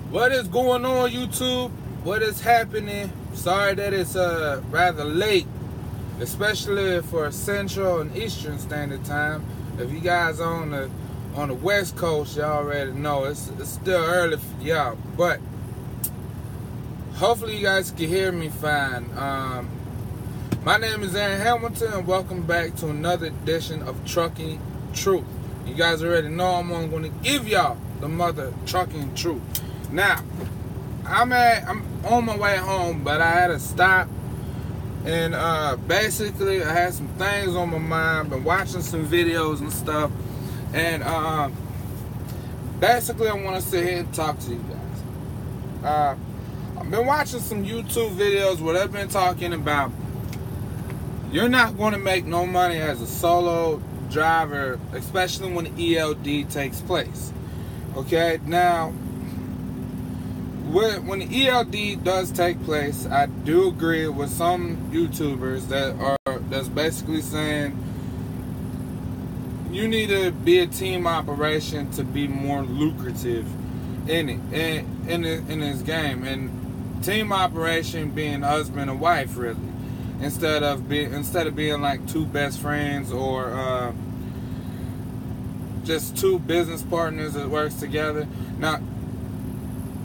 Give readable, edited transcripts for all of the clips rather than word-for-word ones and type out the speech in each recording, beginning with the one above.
What is going on, YouTube? What is happening? Sorry that it's rather late, especially for Central and Eastern Standard Time. If you guys on the West Coast, y'all already know it's still early for y'all. But hopefully you guys can hear me fine. My name is Aaron Hamilton, and welcome back to another edition of Trucking Truth. You guys already know I'm going to give y'all the mother trucking truth. Now, I'm on my way home, but I had to stop, and basically I had some things on my mind. Been watching some videos and stuff, and basically I want to sit here and talk to you guys. I've been watching some YouTube videos where they've been talking about you're not going to make no money as a solo driver, especially when the ELD takes place. Okay, now when the ELD does take place, I do agree with some YouTubers that's basically saying you need to be a team operation to be more lucrative in it, in this game, and team operation being husband and wife, really, instead of being like two best friends or just two business partners that works together. Now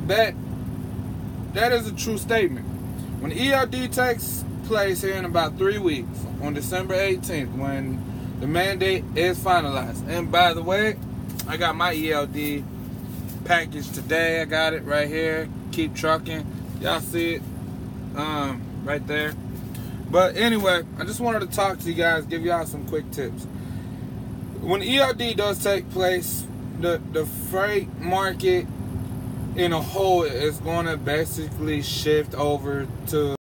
that is a true statement. When the ELD takes place here in about 3 weeks, on December 18th, when the mandate is finalized. And by the way, I got my ELD package today. I got it right here. Keep trucking. Y'all see it right there. But anyway, I just wanted to talk to you guys, give y'all some quick tips. When the ELD does take place, the freight market in a whole is going to basically shift over to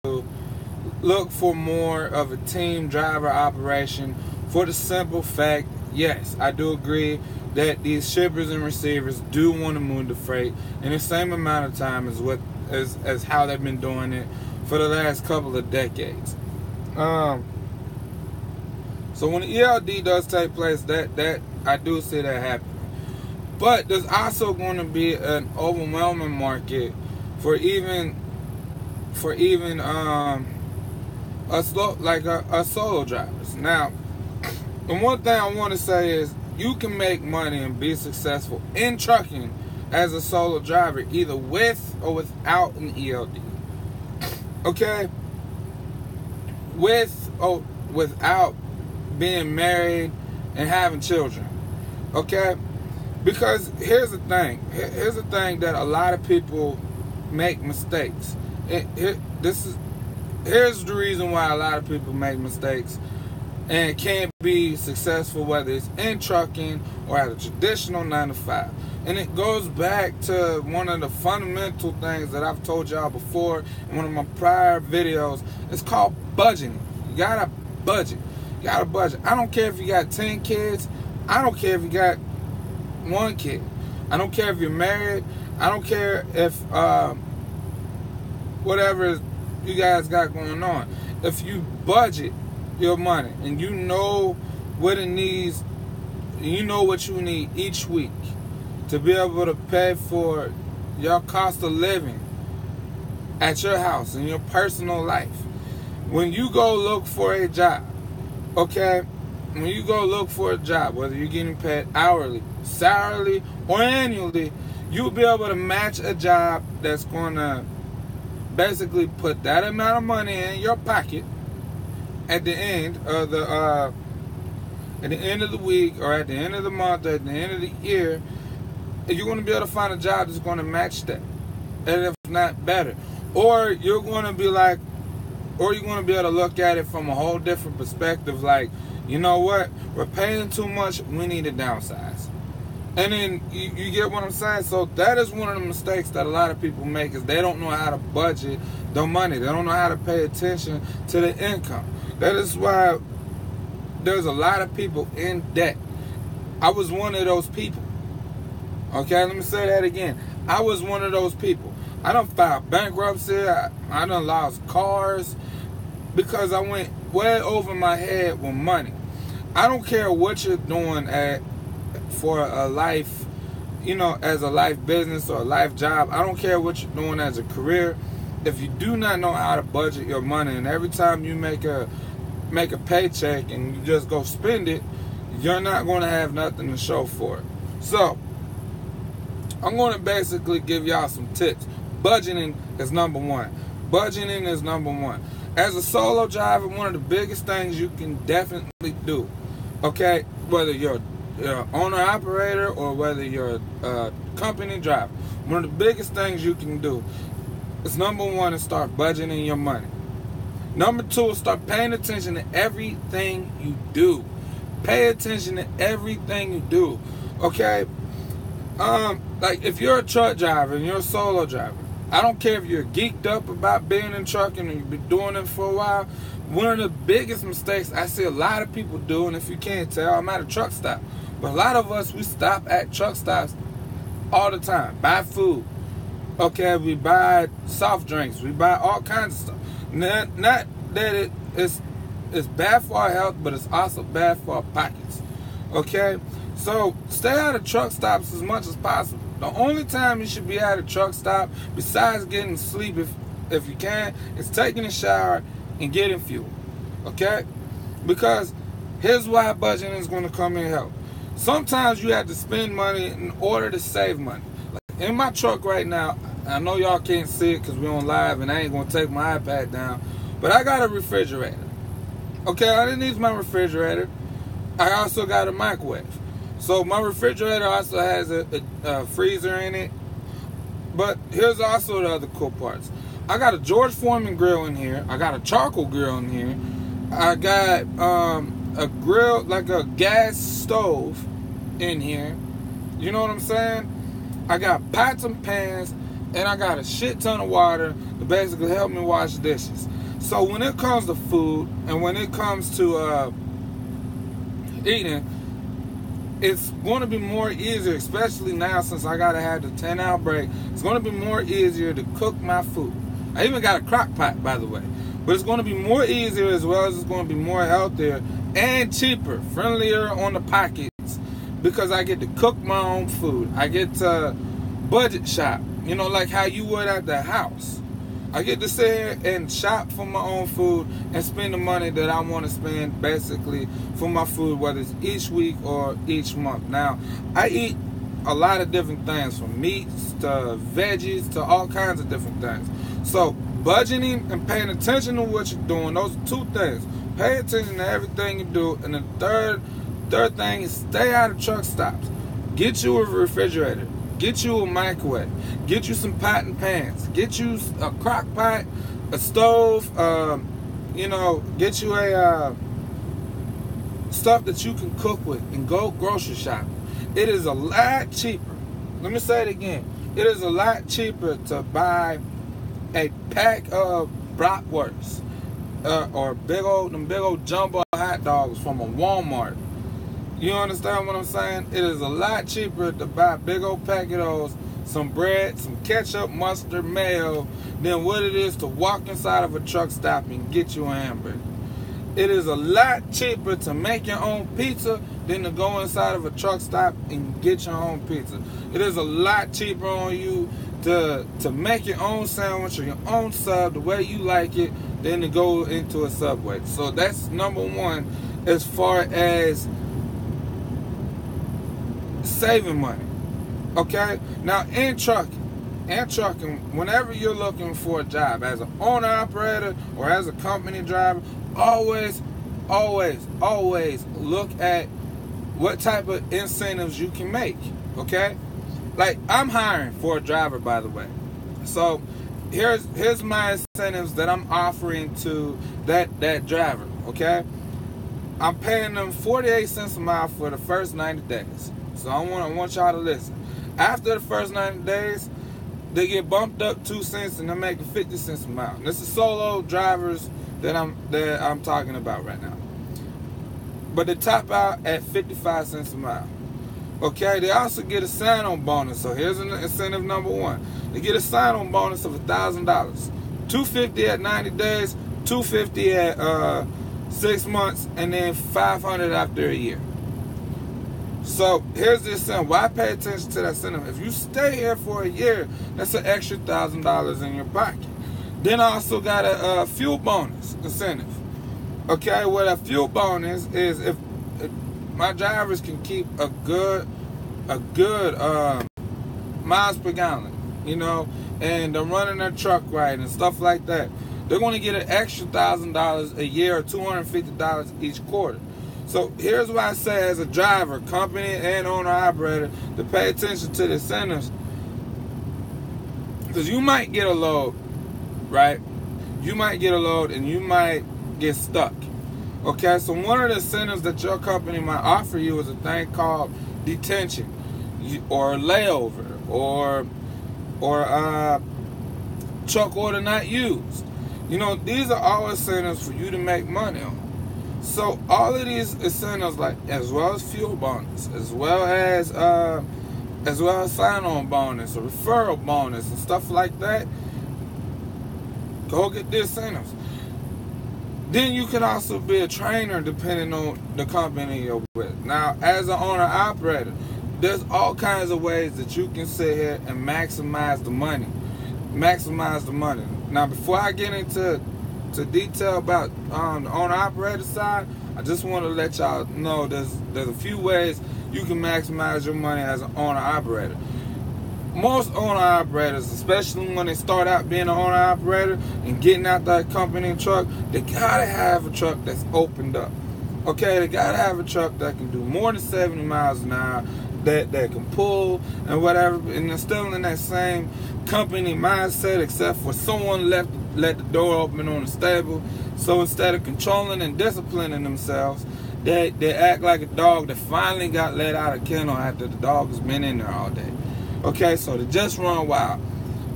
look for more of a team driver operation, for the simple fact, yes, I do agree that these shippers and receivers do want to move the freight in the same amount of time as how they've been doing it for the last couple of decades. So when the ELD does take place, that I do see that happen. But there's also going to be an overwhelming market for even solo drivers. Now, the one thing I want to say is you can make money and be successful in trucking as a solo driver, either with or without an ELD. Okay? With or without being married and having children. Okay? Because here's the thing that a lot of people make mistakes. Here's the reason why a lot of people make mistakes and can't be successful, whether it's in trucking or at a traditional 9-to-5. And it goes back to one of the fundamental things that I've told y'all before in one of my prior videos. It's called budgeting. You gotta budget. You gotta budget. I don't care if you got 10 kids. I don't care if you got one kid. I don't care if you're married. I don't care if whatever you guys got going on. If you budget your money and you know what it needs, you know what you need each week to be able to pay for your cost of living at your house in your personal life. When you go look for a job, okay? When you go look for a job, whether you're getting paid hourly, salary, or annually, you'll be able to match a job that's going to basically put that amount of money in your pocket at the end of the week, or at the end of the month, or at the end of the year. You're going to be able to find a job that's going to match that, and if not better. Or you're going to be able to look at it from a whole different perspective, like, you know what? We're paying too much. We need to downsize. And then you get what I'm saying? So that is one of the mistakes that a lot of people make, is they don't know how to budget the money. They don't know how to pay attention to the income. That is why there's a lot of people in debt. I was one of those people. Okay, let me say that again. I was one of those people. I done filed bankruptcy. I done lost cars because I went way over my head with money. I don't care what you're doing for a life as a life business or a life job. I don't care what you're doing as a career. If you do not know how to budget your money, and every time you make a paycheck and you just go spend it, you're not going to have nothing to show for it. So I'm going to basically give y'all some tips. Budgeting is number one. Budgeting is number one. As a solo driver, one of the biggest things you can definitely do, okay, whether you're owner-operator or whether you're a company driver, one of the biggest things you can do is, number one, is start budgeting your money. Number two is start paying attention to everything you do. Pay attention to everything you do, okay? Like if you're a truck driver and you're a solo driver, I don't care if you're geeked up about being in trucking and you've been doing it for a while. One of the biggest mistakes I see a lot of people do, and if you can't tell, I'm at a truck stop, but a lot of us, we stop at truck stops all the time, buy food. Okay, we buy soft drinks, we buy all kinds of stuff. Not that it's bad for our health, but it's also bad for our pockets. Okay, so stay out of truck stops as much as possible. The only time you should be at a truck stop, besides getting sleep if you can, is taking a shower and getting fuel. Okay, because here's why budgeting is going to come in help. Sometimes you have to spend money in order to save money. Like in my truck right now, I know y'all can't see it because we're on live and I ain't going to take my iPad down, but I got a refrigerator. Okay, I didn't use my refrigerator. I also got a microwave. So my refrigerator also has a freezer in it. But here's also the other cool parts. I got a George Foreman grill in here. I got a charcoal grill in here. I got a grill, like a gas stove in here. You know what I'm saying? I got pots and pans, and I got a shit ton of water to basically help me wash dishes. So when it comes to food, and when it comes to eating, it's going to be more easier, especially now since I gotta have the 10-hour break. It's going to be more easier to cook my food. I even got a crock pot, by the way. But it's going to be more easier, as well as it's going to be more healthier and cheaper, friendlier on the pockets, because I get to cook my own food. I get to budget shop, like how you would at the house. I get to sit here and shop for my own food and spend the money that I want to spend basically for my food, whether it's each week or each month. Now, I eat a lot of different things, from meats to veggies to all kinds of different things. So budgeting and paying attention to what you're doing, those are two things. Pay attention to everything you do. And the third thing is stay out of truck stops. Get you a refrigerator. Get you a microwave. Get you some pot and pans. Get you a crock pot, a stove, get you a stuff that you can cook with, and go grocery shopping. It is a lot cheaper. Let me say it again. It is a lot cheaper to buy a pack of bratwurst or them big old jumbo hot dogs from a Walmart. You understand what I'm saying? It is a lot cheaper to buy a big old pack of those, some bread, some ketchup, mustard, mayo, than what it is to walk inside of a truck stop and get you a hamburger. It is a lot cheaper to make your own pizza than to go inside of a truck stop and get your own pizza. It is a lot cheaper on you to make your own sandwich or your own sub the way you like it than to go into a Subway. So that's number one as far as saving money. Okay? Now in trucking, whenever you're looking for a job as an owner operator or as a company driver, always look at what type of incentives you can make. Okay? Like, I'm hiring for a driver, by the way. So here's my incentives that I'm offering to that driver. Okay? I'm paying them 48 cents a mile for the first 90 days. So I want y'all to listen. After the first 90 days, they get bumped up 2 cents and they're making 50 cents a mile. And this is solo drivers that I'm talking about right now. But they top out at 55 cents a mile. Okay, they also get a sign-on bonus. So here's an incentive number one. They get a sign-on bonus of $1,000. $250 at 90 days, $250 at 6 months, and then $500 after a year. So here's the incentive. Why pay attention to that incentive? If you stay here for a year, that's an extra $1,000 in your pocket. Then I also got a fuel bonus incentive. Okay, what a fuel bonus is, if my drivers can keep a good miles per gallon, you know, and they're running their truck right and stuff like that, they're going to get an extra $1,000 a year or $250 each quarter. So here's why I say, as a driver, company and owner-operator, to pay attention to the incentives. Because you might get a load, right? You might get a load and you might get stuck. Okay, so one of the incentives that your company might offer you is a thing called detention, or layover, or truck order not used. You know, these are all incentives for you to make money on. So all of these incentives, like as well as fuel bonus, as well as sign-on bonus or referral bonus and stuff like that, go get the incentives. Then you can also be a trainer depending on the company you're with. Now, as an owner-operator, there's all kinds of ways that you can sit here and maximize the money. Now, before I get into detail about the owner-operator side, I just want to let y'all know there's a few ways you can maximize your money as an owner-operator. Most owner-operators, especially when they start out being an owner-operator and getting out that company truck, they gotta have a truck that's opened up. Okay, they gotta have a truck that can do more than 70 miles an hour, that can pull and whatever, and they're still in that same company mindset, except for someone let the door open on the stable. So instead of controlling and disciplining themselves, they act like a dog that finally got let out of kennel after the dog has been in there all day. Okay, so they just run wild.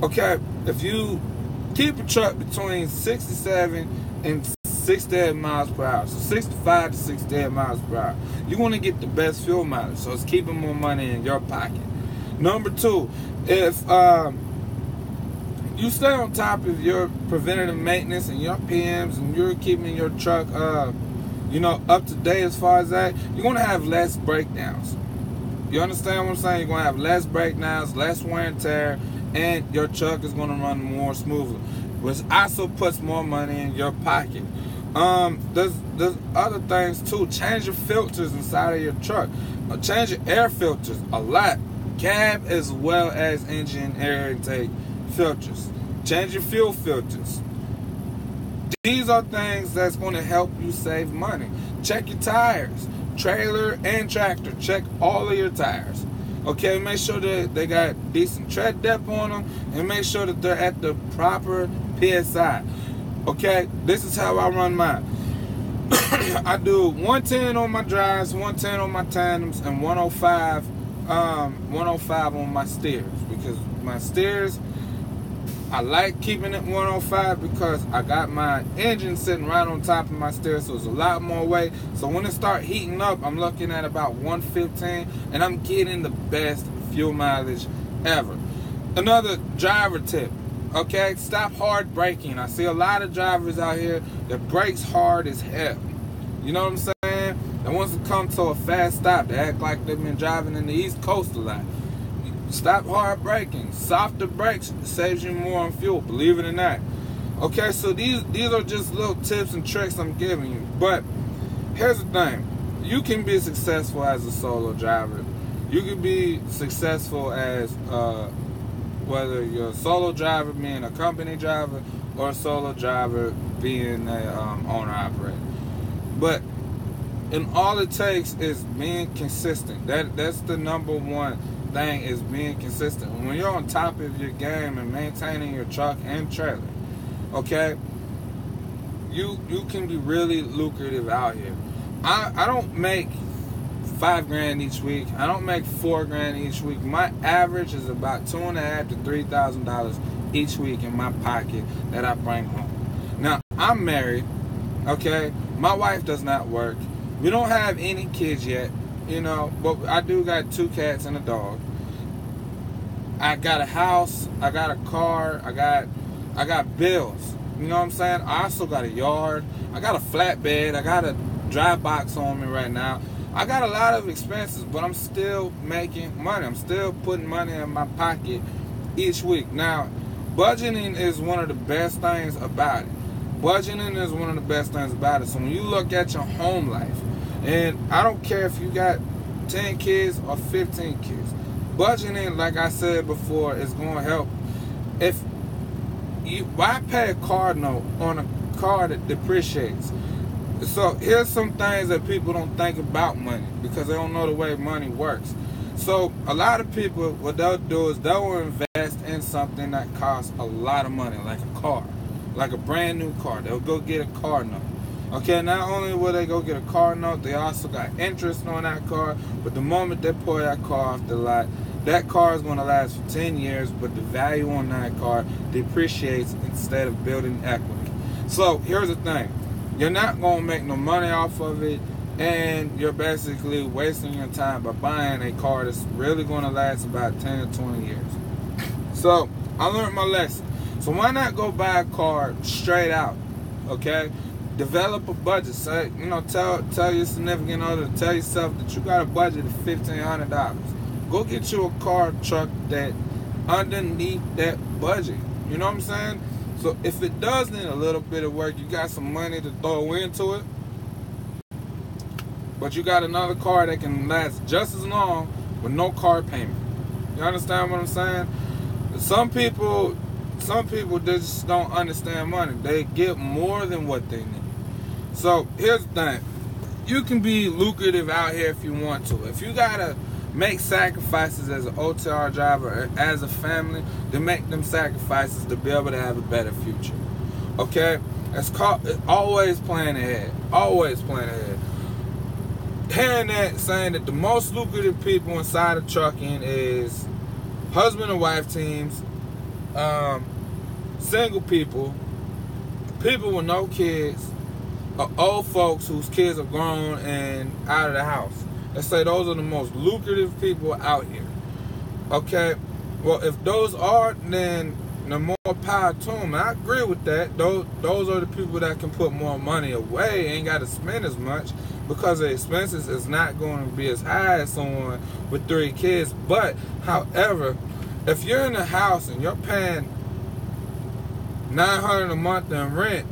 Okay, if you keep a truck between 67 and 68 miles per hour, so 65 to 68 miles per hour, you want to get the best fuel mileage, so it's keeping more money in your pocket. Number two, if you stay on top of your preventative maintenance and your PMs, and you're keeping your truck up to date as far as that, you're going to have less breakdowns. You understand what I'm saying? You're going to have less breakdowns, less wear and tear, and your truck is going to run more smoothly, which also puts more money in your pocket. There's other things too. Change your filters inside of your truck. Change your air filters a lot. Cab as well as engine air intake filters. Change your fuel filters. These are things that's going to help you save money. Check your tires. Trailer and tractor, check all of your tires. Okay, make sure that they got decent tread depth on them, and make sure that they're at the proper PSI. Okay, this is how I run mine. I do 110 on my drives, 110 on my tandems, and 105 on my steers, because my steers, I like keeping it 105 because I got my engine sitting right on top of my steer, so it's a lot more weight. So when it start heating up, I'm looking at about 115, and I'm getting the best fuel mileage ever. Another driver tip, okay? Stop hard braking. I see a lot of drivers out here that brakes hard as hell. You know what I'm saying? And once it comes to a fast stop, they act like they've been driving in the East Coast a lot. Stop hard braking. Softer brakes saves you more on fuel, believe it or not. Okay, so these are just little tips and tricks I'm giving you. But here's the thing. You can be successful as a solo driver. You can be successful as whether you're a solo driver being a company driver, or a solo driver being a owner-operator. But and all it takes is being consistent. That's the number one thing, is being consistent. When you're on top of your game and maintaining your truck and trailer, okay, you can be really lucrative out here. I don't make $5,000 each week. I don't make $4,000 each week. My average is about $2,500 to $3,000 each week in my pocket that I bring home. Now, I'm married, okay? My wife does not work. We don't have any kids yet, you know, but I do got 2 cats and a dog. I got a house, I got a car, I got bills. You know what I'm saying? I also got a yard. I got a flatbed. I got a dry box on me right now. I got a lot of expenses, but I'm still making money. I'm still putting money in my pocket each week. Now, budgeting is one of the best things about it. Budgeting is one of the best things about it. So when you look at your home life, and I don't care if you got 10 kids or 15 kids, budgeting, like I said before, is going to help. If you, why pay a car note on a car that depreciates? So here's some things that people don't think about money because they don't know the way money works. So a lot of people, what they'll do is they'll invest in something that costs a lot of money, like a car, like a brand new car. They'll go get a car note. Okay, not only will they go get a car note, they also got interest on that car. But the moment they pull that car off the lot, that car is going to last for 10 years, but the value on that car depreciates instead of building equity. So here's the thing. You're not going to make no money off of it, and you're basically wasting your time by buying a car that's really going to last about 10 to 20 years. So I learned my lesson. So why not go buy a car straight out, okay? Develop a budget. Say, tell your significant other, tell yourself that you got a budget of $1,500. Go get you a car, truck that underneath that budget. You know what I'm saying? So if it does need a little bit of work, you got some money to throw into it, but you got another car that can last just as long with no car payment. You understand what I'm saying? Some people just don't understand money. They get more than what they need. So here's the thing. You can be lucrative out here if you want to. If you gotta make sacrifices as an OTR driver or as a family, to make them sacrifices to be able to have a better future. Okay? It's called always plan ahead. Always plan ahead. Hearing that, saying that the most lucrative people inside of trucking is husband and wife teams, single people, people with no kids, or old folks whose kids are grown and out of the house. Let's say those are the most lucrative people out here. Okay? Well, if those are, then the more power to them. And I agree with that. Those are the people that can put more money away, ain't got to spend as much, because the expenses is not going to be as high as someone with 3 kids. But, however, if you're in a house and you're paying $900 a month in rent,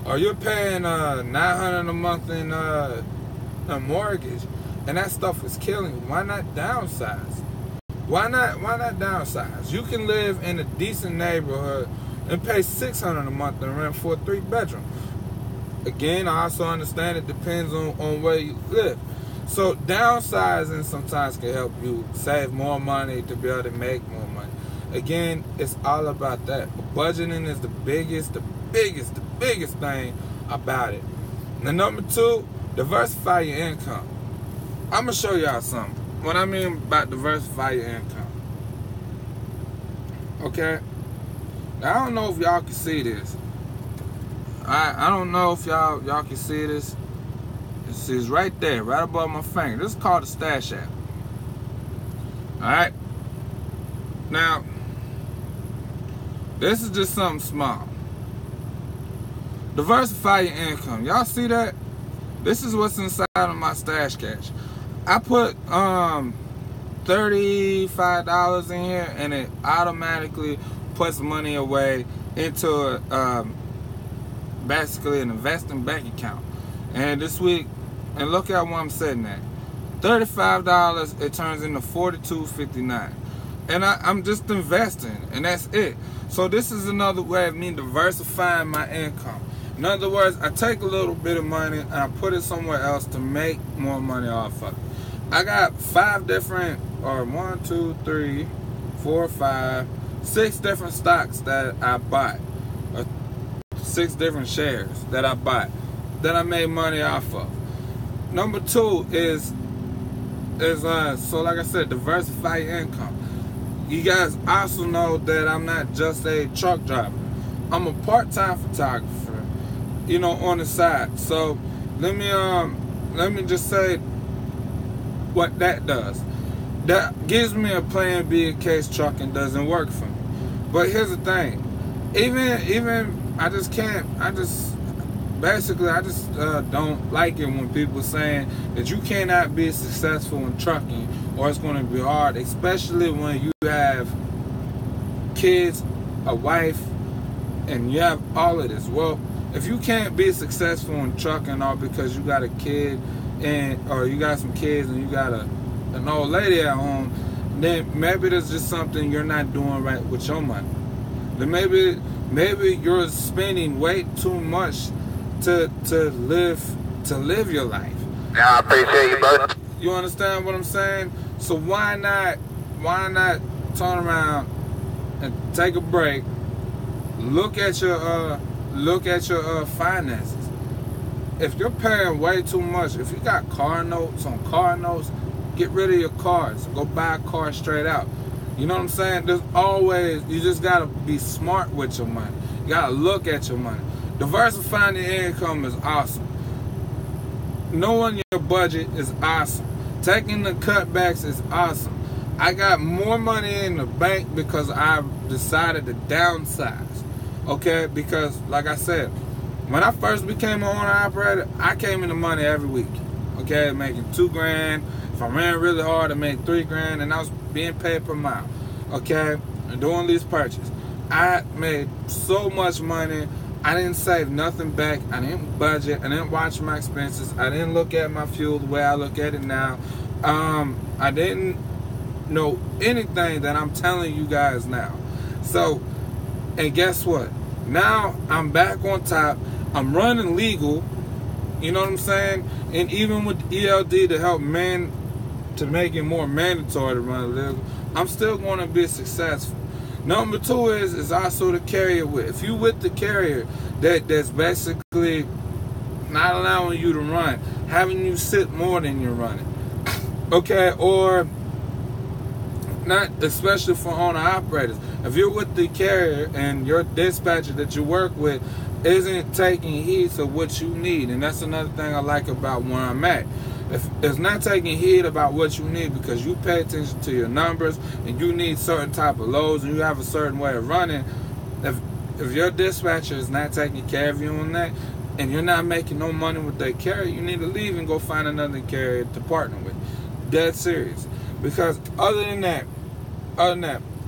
or you're paying $900 a month in a mortgage, and that stuff is killing you, why not downsize? Why not downsize? You can live in a decent neighborhood and pay $600 a month in rent for a 3-bedroom. Again, I also understand it depends on where you live. So downsizing sometimes can help you save more money to be able to make more money. Again, it's all about that. But budgeting is the biggest thing about it. Now, number 2, diversify your income. I'm going to show y'all something. What I mean by diversify your income. Okay? Now, I don't know if y'all can see this. I don't know if y'all can see this. This is right there, right above my finger. This is called the Stash app. Alright? Now, this is just something small. Diversify your income. Y'all see that? This is what's inside of my Stash Cash. I put $35 in here, and it automatically puts money away into basically an investing bank account. And this week, and look at what I'm sitting at. $35, it turns into $42.59. And I'm just investing, and that's it. So this is another way of me diversifying my income. In other words, I take a little bit of money and I put it somewhere else to make more money off of it. I got 6 different stocks that I bought. 6 different shares that I bought that I made money off of. Number 2 is so like I said, diversify your income. You guys also know that I'm not just a truck driver. I'm a part-time photographer, on the side. So let me just say what that does. That gives me a plan B in case trucking doesn't work for me. But here's the thing. Even basically, I just don't like it when people saying that you cannot be successful in trucking or it's going to be hard, especially when you have kids, a wife, and you have all of this. Well, if you can't be successful in trucking all because you got a kid or you got some kids and you got an old lady at home, then maybe there's just something you're not doing right with your money. Then maybe you're spending way too much to live your life. Yeah, I appreciate you, brother. You understand what I'm saying? So why not turn around and take a break, look at your finances. If you're paying way too much, if you got car notes on car notes, get rid of your cars. Go buy a car straight out. You know what I'm saying? There's always, you just gotta be smart with your money. You gotta look at your money. Diversifying your income is awesome. Knowing your budget is awesome. Taking the cutbacks is awesome. I got more money in the bank because I decided to downsize. Okay? Because, like I said, when I first became an owner operator, I came into money every week. Okay? Making $2,000. If I ran really hard, I made $3,000, and I was being paid per mile. Okay? And doing these purchases. I made so much money. I didn't save nothing back. I didn't budget. I didn't watch my expenses. I didn't look at my fuel the way I look at it now. I didn't know anything that I'm telling you guys now. So, and guess what? Now I'm back on top. I'm running legal. You know what I'm saying? And even with ELD to help to make it more mandatory to run legal, I'm still going to be successful. Number two is also the carrier with. If you with the carrier that's basically not allowing you to run, having you sit more than you're running, okay, or not, especially for owner operators. If you're with the carrier and your dispatcher that you work with isn't taking heed to what you need, and that's another thing I like about where I'm at. If it's not taking heed about what you need because you pay attention to your numbers and you need certain type of loads and you have a certain way of running, if your dispatcher is not taking care of you on that and you're not making no money with that carrier, you need to leave and go find another carrier to partner with. Dead serious. Because other than that,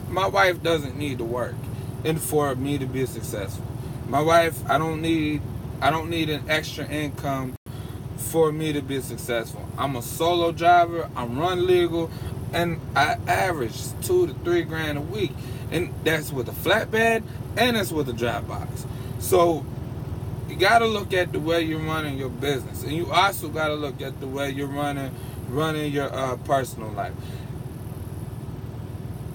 my wife doesn't need to work and for me to be successful. My wife, I don't need an extra income for me to be successful. I'm a solo driver, I'm run legal, and I average $2,000 to $3,000 a week. And that's with a flatbed and that's with a dry box. So you gotta look at the way you're running your business. And you also gotta look at the way you're running your personal life.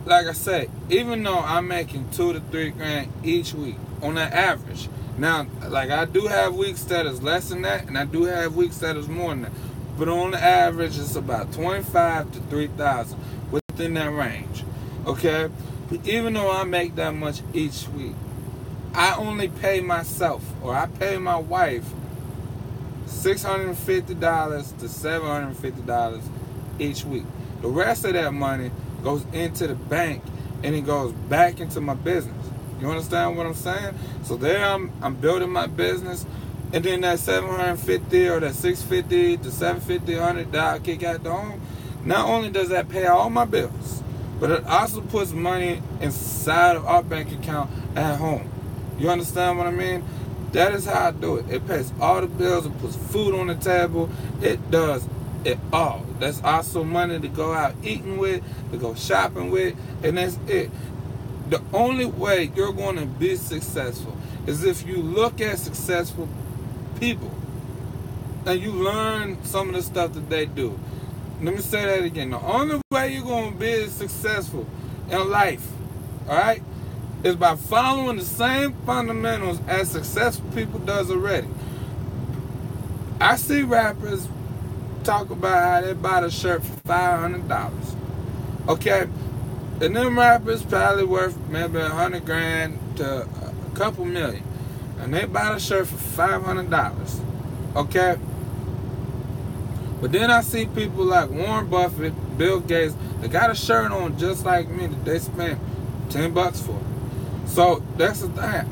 Like I said, even though I'm making $2,000 to $3,000 each week on an average. Now, like I do have weeks that is less than that, and I do have weeks that is more than that. But on the average, it's about $25,000 to $3,000 within that range. Okay? But even though I make that much each week, I only pay myself, or I pay my wife $650 to $750 each week. The rest of that money goes into the bank, and it goes back into my business. You understand what I'm saying? So there I'm building my business, and then that $750 or that $650 to $750, $100 I kick out the home. Not only does that pay all my bills, but it also puts money inside of our bank account at home. You understand what I mean? That is how I do it. It pays all the bills, it puts food on the table, it does it all. That's also money to go out eating with, to go shopping with, and that's it. The only way you're going to be successful is if you look at successful people and you learn some of the stuff that they do. Let me say that again. The only way you're going to be successful in life, all right, is by following the same fundamentals as successful people does already. I see rappers talk about how they bought a shirt for $500. Okay? And them rappers probably worth maybe $100,000 to a couple million. And they bought a shirt for $500. Okay? But then I see people like Warren Buffett, Bill Gates, they got a shirt on just like me that they spent $10 for. So that's the thing.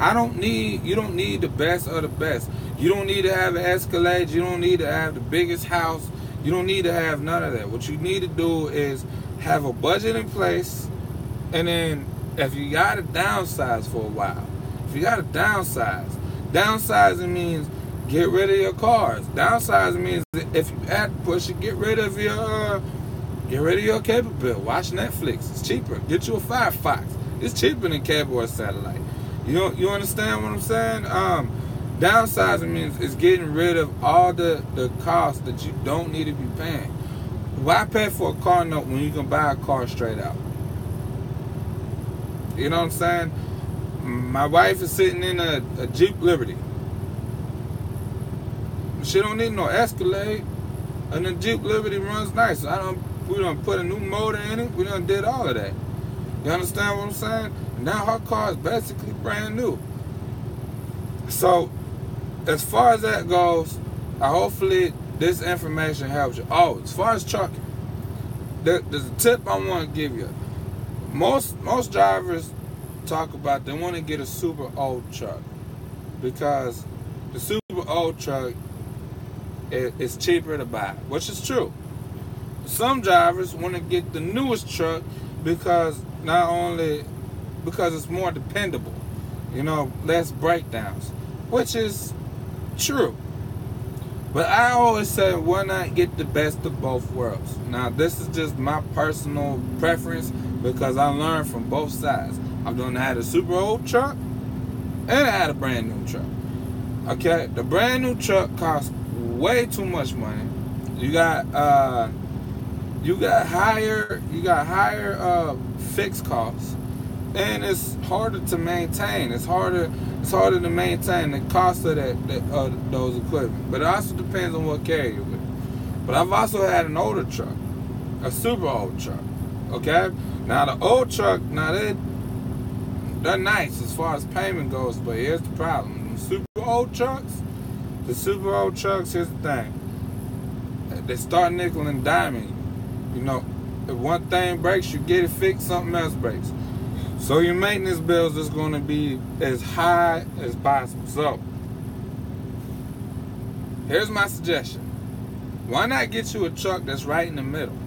You don't need the best of the best. You don't need to have an Escalade. You don't need to have the biggest house. You don't need to have none of that. What you need to do is have a budget in place, and then if you got to downsize for a while, if you got to downsizing means get rid of your cars. Downsizing means if you had to push it, get rid of your cable bill. Watch Netflix. It's cheaper. Get you a Firefox. It's cheaper than cable or satellite. You understand what I'm saying? Downsizing means it's getting rid of all the costs that you don't need to be paying. Why pay for a car note when you can buy a car straight out? You know what I'm saying? My wife is sitting in a Jeep Liberty. She don't need no Escalade, and the Jeep Liberty runs nice. We done put a new motor in it. We done did all of that. You understand what I'm saying? Now her car is basically brand new. So, as far as that goes, hopefully this information helps you. Oh, as far as trucking, there's a tip I want to give you. Most drivers talk about they want to get a super old truck because the super old truck is cheaper to buy, which is true. Some drivers want to get the newest truck because it's more dependable, less breakdowns, which is true. But I always say, why not get the best of both worlds? Now, this is just my personal preference because I learned from both sides. I've had a super old truck and I had a brand new truck. Okay, the brand new truck costs way too much money. You got higher fixed costs, and it's harder to maintain. It's harder to maintain the cost of those equipment. But it also depends on what carrier you're with. But I've also had an older truck, a super old truck. Okay, now the old truck, they're nice as far as payment goes, but here's the problem: the super old trucks, here's the thing. They start nickel and diming. If one thing breaks, you get it fixed, something else breaks. So your maintenance bills is going to be as high as possible. So, here's my suggestion. Why not get you a truck that's right in the middle?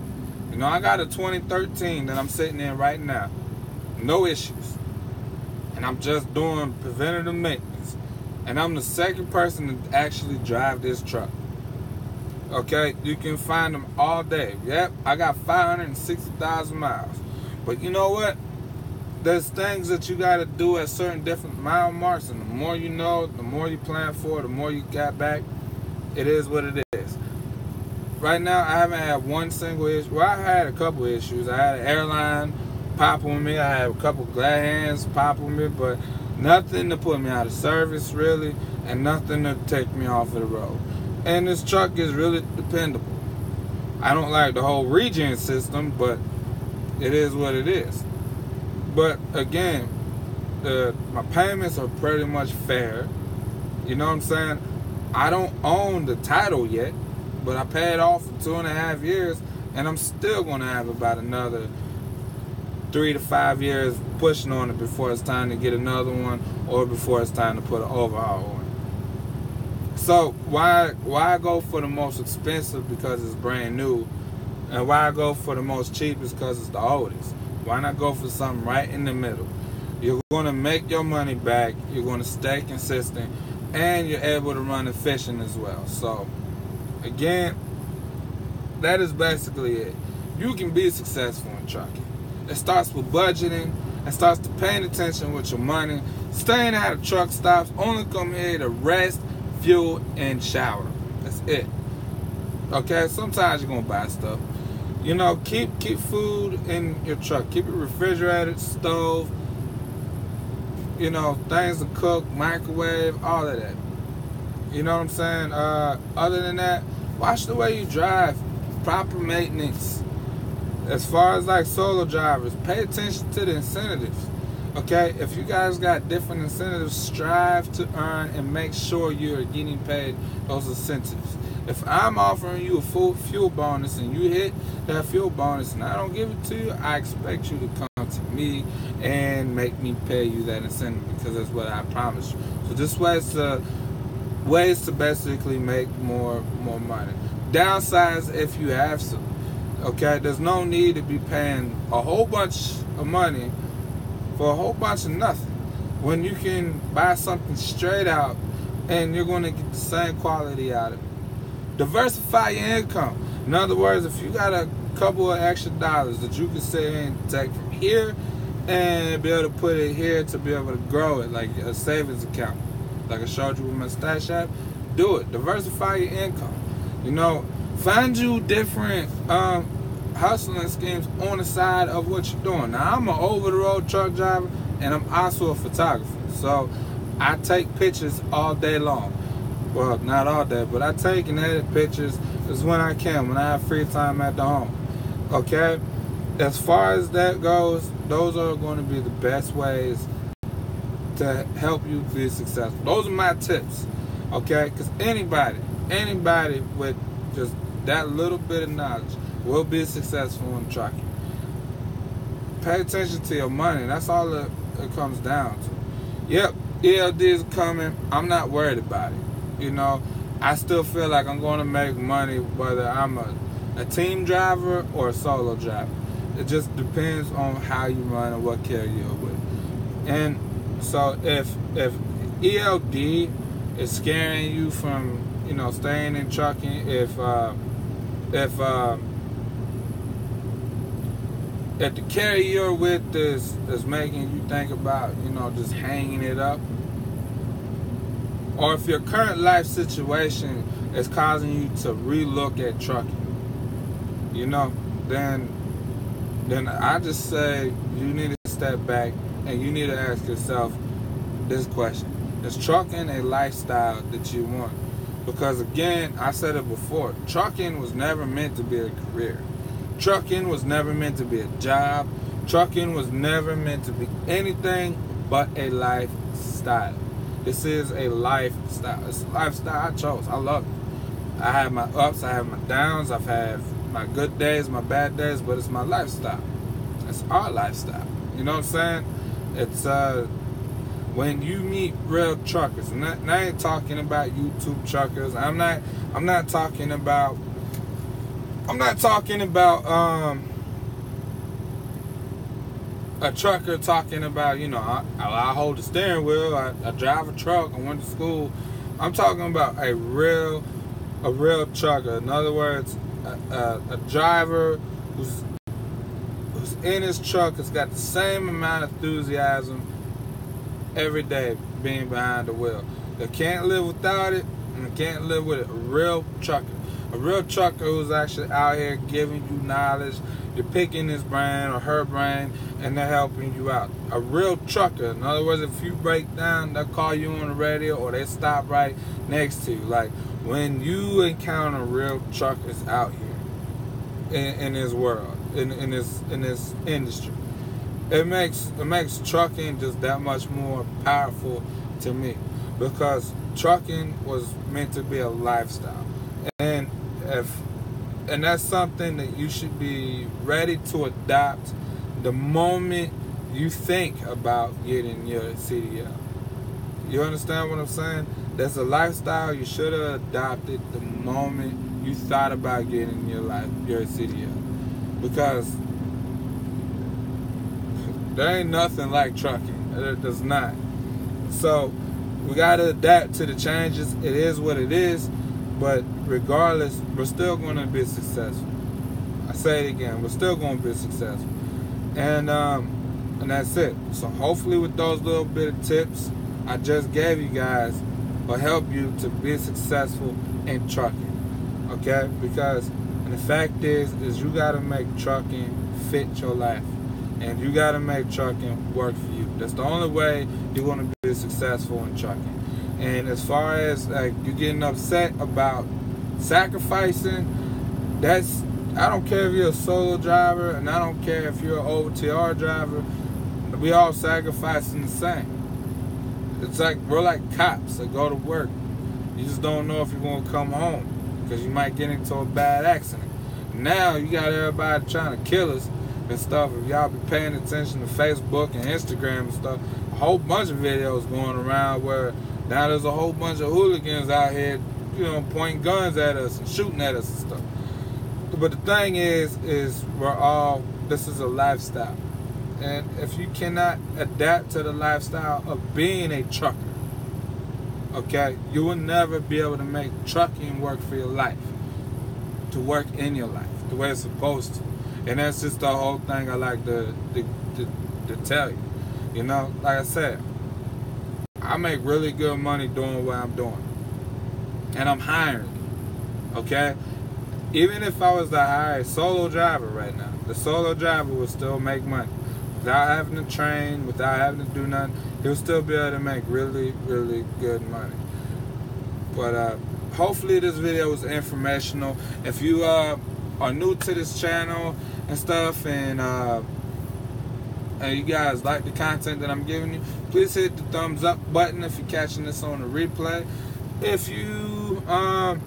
I got a 2013 that I'm sitting in right now. No issues. And I'm just doing preventative maintenance. And I'm the second person to actually drive this truck. Okay, you can find them all day. Yep, I got 560,000 miles. But you know what? There's things that you got to do at certain different mile marks, and the more you know, the more you plan for, the more you got back. It is what it is. Right now, I haven't had one single issue. Well, I had a couple issues. I had an airline pop on me. I had a couple glad hands pop on me, but nothing to put me out of service, really, and nothing to take me off of the road. And this truck is really dependable. I don't like the whole regen system, but it is what it is. But again, my payments are pretty much fair. You know what I'm saying? I don't own the title yet, but I paid off for 2.5 years, and I'm still going to have about another 3 to 5 years pushing on it before it's time to get another one, or before it's time to put an overhaul on it. So why go for the most expensive because it's brand new, and why go for the most cheapest because it's the oldest? Why not go for something right in the middle? You're going to make your money back, you're going to stay consistent, and you're able to run efficient as well. So, again, that is basically it. You can be successful in trucking. It starts with budgeting. It starts to paying attention with your money. Staying out of truck stops. Only come here to rest, fuel, and shower. That's it. Okay? Sometimes you're going to buy stuff. Keep food in your truck. Keep it refrigerated, stove, things to cook, microwave, all of that. You know what I'm saying? Other than that, watch the way you drive. Proper maintenance. As far as like solo drivers, pay attention to the incentives. Okay? If you guys got different incentives, strive to earn and make sure you're getting paid those incentives. If I'm offering you a full fuel bonus and you hit that fuel bonus and I don't give it to you, I expect you to come come to me and make me pay you that incentive, because that's what I promised you. So this ways to basically make more money. Downsides if you have to. Okay, there's no need to be paying a whole bunch of money for a whole bunch of nothing when you can buy something straight out and you're going to get the same quality out of it. Diversify your income. In other words, if you got a couple of extra dollars that you can sit and take from here and be able to put it here to be able to grow it, like a savings account, like I showed you with my Stash app, do it. Diversify your income. You know, find you different hustling schemes on the side of what you're doing. Now, I'm an over-the-road truck driver, and I'm also a photographer. So I take pictures all day long. Well, not all day, but I take and edit pictures is when I can, when I have free time at the home. Okay? As far as that goes, those are going to be the best ways to help you be successful. Those are my tips. Okay? Because anybody with just that little bit of knowledge will be successful in trucking. Pay attention to your money. That's all it comes down to. Yep, ELD is coming. I'm not worried about it. You know, I still feel like I'm going to make money whether I'm a team driver or a solo driver. It just depends on how you run and what carrier you're with. And so if ELD is scaring you from, you know, staying in trucking, if the carrier you're with is making you think about, you know, just hanging it up, or if your current life situation is causing you to relook at trucking, you know, then I just say you need to step back and you need to ask yourself this question: is trucking a lifestyle that you want? Because again, I said it before, trucking was never meant to be a career. Trucking was never meant to be a job. Trucking was never meant to be anything but a lifestyle. This is a lifestyle. It's a lifestyle I chose. I love it. I have my ups, I have my downs, I've had my good days, my bad days, but it's my lifestyle. It's our lifestyle. You know what I'm saying? It's when you meet real truckers, and I ain't talking about YouTube truckers. I'm not talking about a trucker talking about, you know, I hold the steering wheel, I drive a truck, I went to school. I'm talking about a real trucker. In other words, a driver who's in his truck has got the same amount of enthusiasm every day being behind the wheel. They can't live without it, and they can't live with it. A real trucker who's actually out here giving you knowledge. You're picking his brain or her brain, and they're helping you out. A real trucker. In other words, if you break down, they'll call you on the radio or they stop right next to you. Like, when you encounter real truckers out here in this world, in this industry, it makes trucking just that much more powerful to me, because trucking was meant to be a lifestyle, and that's something that you should be ready to adopt the moment you think about getting your CDL. You understand what I'm saying? That's a lifestyle you should have adopted the moment you thought about getting your CDL, because there ain't nothing like trucking. There's not. So we gotta adapt to the changes. It is what it is. But regardless, we're still going to be successful. I say it again, we're still going to be successful. And that's it. So hopefully with those little bit of tips I just gave you guys will help you to be successful in trucking. Okay? Because the fact is you got to make trucking fit your life. And you got to make trucking work for you. That's the only way you're going to be successful in trucking. And as far as like you getting upset about sacrificing, I don't care if you're a solo driver, and I don't care if you're an OTR driver. We all sacrificing the same. It's like we're like cops that go to work. You just don't know if you're gonna come home because you might get into a bad accident. Now you got everybody trying to kill us, and stuff. If y'all be paying attention to Facebook and Instagram and stuff, a whole bunch of videos going around where now there's a whole bunch of hooligans out here, you know, pointing guns at us and shooting at us and stuff. But the thing is this is a lifestyle. And if you cannot adapt to the lifestyle of being a trucker, okay, you will never be able to make trucking work for your life, to work in your life the way it's supposed to. And that's just the whole thing I like to tell you. You know, like I said, I make really good money doing what I'm doing, and I'm hiring, okay? Even if I was to hire a solo driver right now, the solo driver would still make money. Without having to train, without having to do nothing, he'll still be able to make really, really good money. But hopefully this video was informational. If you are new to this channel and stuff, and you guys like the content that I'm giving you, please hit the thumbs up button if you're catching this on the replay. If you got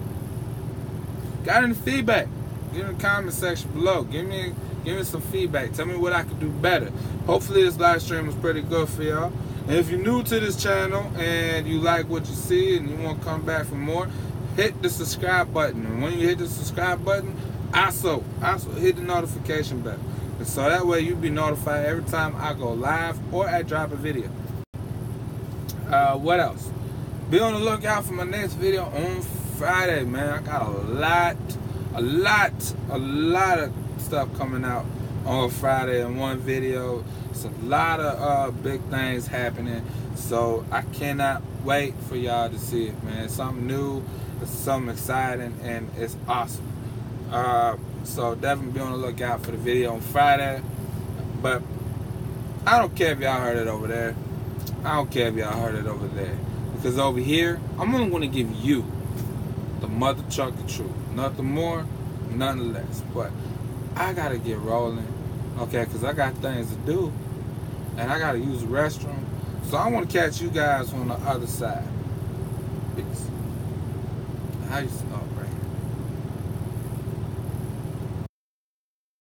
any feedback, get in the comment section below. Give me some feedback. Tell me what I could do better. Hopefully this live stream was pretty good for y'all. And if you're new to this channel and you like what you see and you want to come back for more, hit the subscribe button. And when you hit the subscribe button, also hit the notification bell. And so that way you'll be notified every time I go live or I drop a video. What else? Be on the lookout for my next video on Friday, man. I got a lot of stuff coming out on Friday in one video. It's a lot of big things happening, so I cannot wait for y'all to see it, man. It's something new, it's something exciting, and it's awesome. So definitely be on the lookout for the video on Friday. But I don't care if y'all heard it over there. I don't care if y'all heard it over there, because over here I'm only going to give you the mother trucker truth, nothing more, nothing less. But I gotta get rolling, okay, because I got things to do and I gotta use the restroom. So I want to catch you guys on the other side. Peace. How you smell, bro?